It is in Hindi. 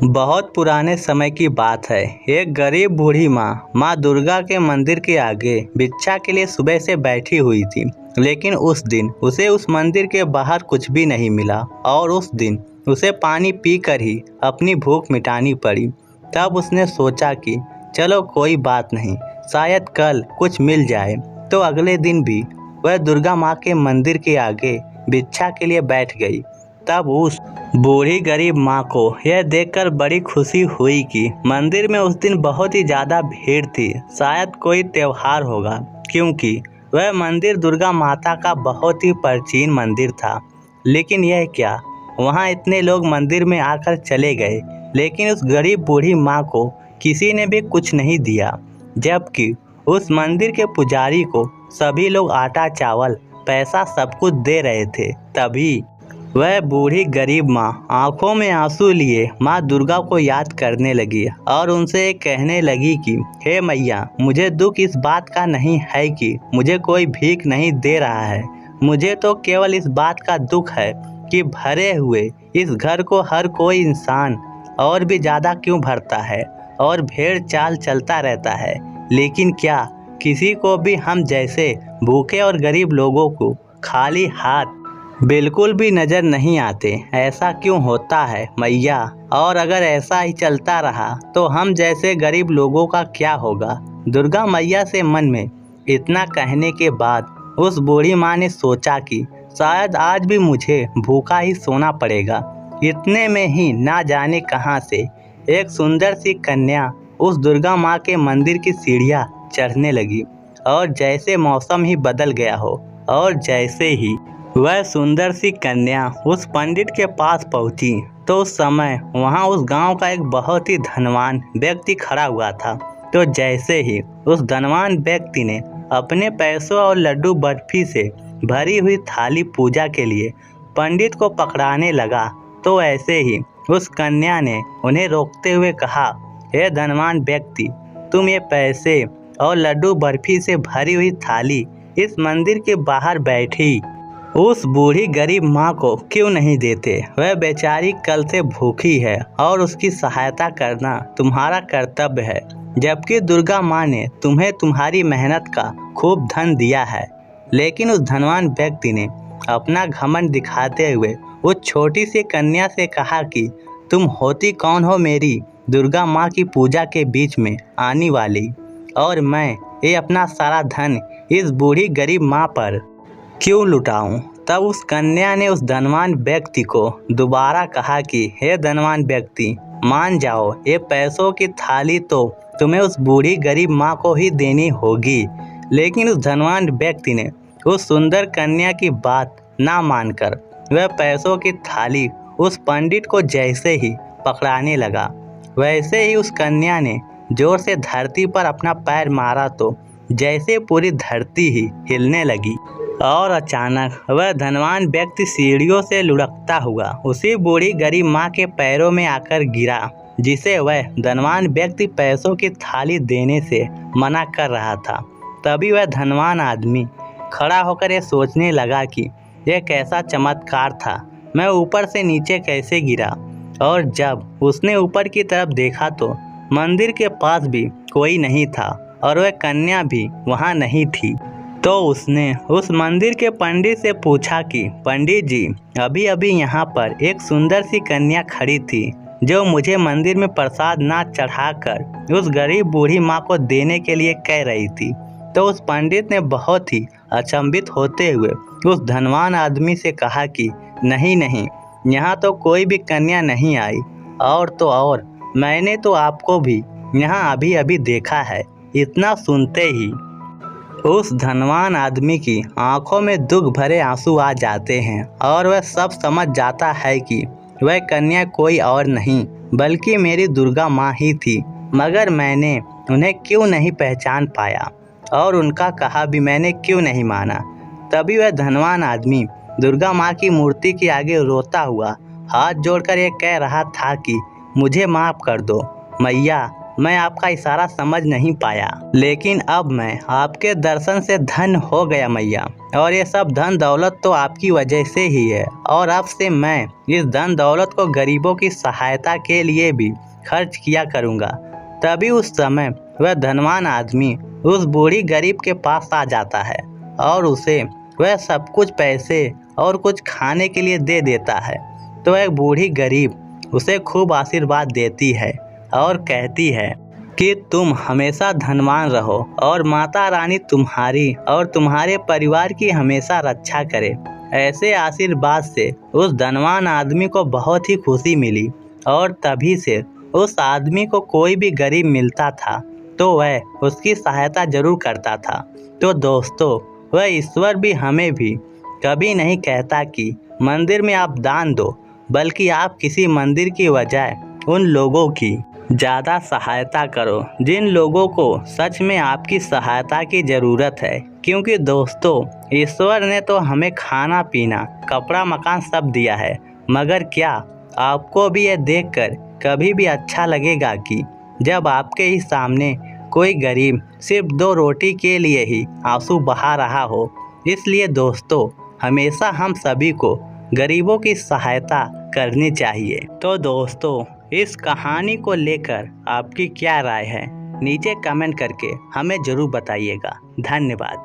बहुत पुराने समय की बात है। एक गरीब बूढ़ी माँ दुर्गा के मंदिर के आगे भिक्षा के लिए सुबह से बैठी हुई थी। लेकिन उस दिन उसे उस मंदिर के बाहर कुछ भी नहीं मिला और उस दिन उसे पानी पीकर ही अपनी भूख मिटानी पड़ी। तब उसने सोचा कि चलो कोई बात नहीं, शायद कल कुछ मिल जाए। तो अगले दिन भी वह दुर्गा माँ के मंदिर के आगे भिक्षा के लिए बैठ गई। तब उस बूढ़ी गरीब माँ को यह देखकर बड़ी खुशी हुई कि मंदिर में उस दिन बहुत ही ज़्यादा भीड़ थी, शायद कोई त्योहार होगा, क्योंकि वह मंदिर दुर्गा माता का बहुत ही प्राचीन मंदिर था। लेकिन यह क्या, वहाँ इतने लोग मंदिर में आकर चले गए, लेकिन उस गरीब बूढ़ी माँ को किसी ने भी कुछ नहीं दिया, जबकि उस मंदिर के पुजारी को सभी लोग आटा चावल पैसा सब कुछ दे रहे थे। तभी वह बूढ़ी गरीब माँ आंखों में आंसू लिए माँ दुर्गा को याद करने लगी और उनसे कहने लगी कि हे मैया, मुझे दुख इस बात का नहीं है कि मुझे कोई भीख नहीं दे रहा है। मुझे तो केवल इस बात का दुख है कि भरे हुए इस घर को हर कोई इंसान और भी ज़्यादा क्यों भरता है और भेड़ चाल चलता रहता है, लेकिन क्या किसी को भी हम जैसे भूखे और गरीब लोगों को खाली हाथ बिल्कुल भी नज़र नहीं आते। ऐसा क्यों होता है मैया? और अगर ऐसा ही चलता रहा तो हम जैसे गरीब लोगों का क्या होगा? दुर्गा मैया से मन में इतना कहने के बाद उस बूढ़ी माँ ने सोचा कि शायद आज भी मुझे भूखा ही सोना पड़ेगा। इतने में ही ना जाने कहां से एक सुंदर सी कन्या उस दुर्गा माँ के मंदिर की सीढ़ियाँ चढ़ने लगी और जैसे मौसम ही बदल गया हो और जैसे ही वह सुंदर सी कन्या उस पंडित के पास पहुंची तो उस समय वहां उस गांव का एक बहुत ही धनवान व्यक्ति खड़ा हुआ था। तो जैसे ही उस धनवान व्यक्ति ने अपने पैसों और लड्डू बर्फी से भरी हुई थाली पूजा के लिए पंडित को पकड़ाने लगा, तो ऐसे ही उस कन्या ने उन्हें रोकते हुए कहा, हे धनवान व्यक्ति, तुम ये पैसे और लड्डू बर्फी से भरी हुई थाली इस मंदिर के बाहर बैठी उस बूढ़ी गरीब माँ को क्यों नहीं देते? वह बेचारी कल से भूखी है और उसकी सहायता करना तुम्हारा कर्तव्य है, जबकि दुर्गा माँ ने तुम्हें तुम्हारी मेहनत का खूब धन दिया है। लेकिन उस धनवान व्यक्ति ने अपना घमंड दिखाते हुए उस छोटी सी कन्या से कहा कि तुम होती कौन हो मेरी दुर्गा माँ की पूजा के बीच में आने वाली, और मैं ये अपना सारा धन इस बूढ़ी गरीब माँ पर क्यों लुटाऊं? तब उस कन्या ने उस धनवान व्यक्ति को दोबारा कहा कि हे धनवान व्यक्ति, मान जाओ, ये पैसों की थाली तो तुम्हें उस बूढ़ी गरीब माँ को ही देनी होगी। लेकिन उस धनवान व्यक्ति ने उस सुंदर कन्या की बात ना मानकर वह पैसों की थाली उस पंडित को जैसे ही पकड़ाने लगा, वैसे ही उस कन्या ने जोर से धरती पर अपना पैर मारा तो जैसे पूरी धरती ही हिलने लगी और अचानक वह धनवान व्यक्ति सीढ़ियों से लुढ़कता हुआ उसी बूढ़ी गरीब माँ के पैरों में आकर गिरा, जिसे वह धनवान व्यक्ति पैसों की थाली देने से मना कर रहा था। तभी वह धनवान आदमी खड़ा होकर ये सोचने लगा कि यह कैसा चमत्कार था, मैं ऊपर से नीचे कैसे गिरा। और जब उसने ऊपर की तरफ देखा तो मंदिर के पास भी कोई नहीं था और वह कन्या भी वहाँ नहीं थी। तो उसने उस मंदिर के पंडित से पूछा कि पंडित जी, अभी अभी यहाँ पर एक सुंदर सी कन्या खड़ी थी जो मुझे मंदिर में प्रसाद ना चढ़ाकर उस गरीब बूढ़ी माँ को देने के लिए कह रही थी। तो उस पंडित ने बहुत ही अचंभित होते हुए उस धनवान आदमी से कहा कि नहीं नहीं, यहाँ तो कोई भी कन्या नहीं आई, और तो और मैंने तो आपको भी यहाँ अभी अभी देखा है। इतना सुनते ही उस धनवान आदमी की आंखों में दुख भरे आंसू आ जाते हैं और वह सब समझ जाता है कि वह कन्या कोई और नहीं बल्कि मेरी दुर्गा माँ ही थी, मगर मैंने उन्हें क्यों नहीं पहचान पाया और उनका कहा भी मैंने क्यों नहीं माना। तभी वह धनवान आदमी दुर्गा माँ की मूर्ति के आगे रोता हुआ हाथ जोड़कर ये कह रहा था कि मुझे माफ़ कर दो मैया, मैं आपका इशारा समझ नहीं पाया, लेकिन अब मैं आपके दर्शन से धन्य हो गया मैया। और ये सब धन दौलत तो आपकी वजह से ही है, और अब से मैं इस धन दौलत को गरीबों की सहायता के लिए भी खर्च किया करूँगा। तभी उस समय वह धनवान आदमी उस बूढ़ी गरीब के पास आ जाता है और उसे वह सब कुछ पैसे और कुछ खाने के लिए दे देता है। तो एक बूढ़ी गरीब उसे खूब आशीर्वाद देती है और कहती है कि तुम हमेशा धनवान रहो और माता रानी तुम्हारी और तुम्हारे परिवार की हमेशा रक्षा करे। ऐसे आशीर्वाद से उस धनवान आदमी को बहुत ही खुशी मिली, और तभी से उस आदमी को कोई भी गरीब मिलता था तो वह उसकी सहायता जरूर करता था। तो दोस्तों, वह ईश्वर भी हमें भी कभी नहीं कहता कि मंदिर में आप दान दो, बल्कि आप किसी मंदिर की बजाय उन लोगों की ज़्यादा सहायता करो जिन लोगों को सच में आपकी सहायता की ज़रूरत है। क्योंकि दोस्तों, ईश्वर ने तो हमें खाना पीना कपड़ा मकान सब दिया है, मगर क्या आपको भी ये देखकर कभी भी अच्छा लगेगा कि जब आपके ही सामने कोई गरीब सिर्फ 2 रोटी के लिए ही आंसू बहा रहा हो। इसलिए दोस्तों, हमेशा हम सभी को गरीबों की सहायता करनी चाहिए। तो दोस्तों, इस कहानी को लेकर आपकी क्या राय है, नीचे कमेंट करके हमें ज़रूर बताइएगा। धन्यवाद।